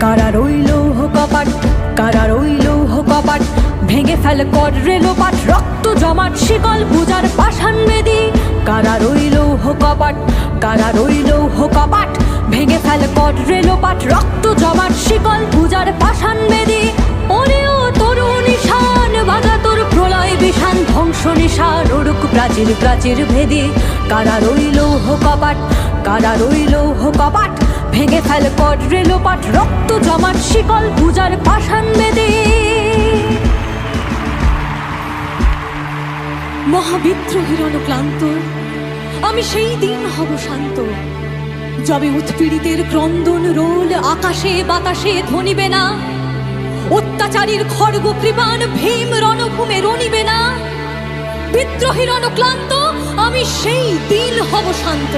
কারা রইল কপাট, কারা রইল কপাট, ভেঙে ফেল কর রেলোপাট, রক্ত জমাট শিকল পূজার পাষাণ বেদী। কারা রইল কপাট, কারা রইল কপাট, ভেঙে ফেল কর রেলোপাট, রক্ত জমাট শিকল পূজার পাষাণ বেদী। ওরে ও তরুণ নিশান বাজা তোর প্রলয় বিষান, ধ্বংস নিশান ওরুক প্রাচীর প্রাচীর ভেদী। কারা রইল কপাট, কারা রইল কপাট, ভেঙে ফেল কর রেলোপাট, রক্ত জমাট শিকল পূজার পাষাণ বেদী। মহাবিদ্রোহীর অনুক্লান্ত আমি সেই দিন হব শান্ত, যবে উৎপীড়িতের ক্রন্দন রোল আকাশে বাতাসে ধ্বনিবে না, অত্যাচারীর খড়গ কৃপান ভীম রণভূমে রণিবে না। বিদ্রোহীর অনুক্লান্ত আমি সেই দিন হব শান্ত।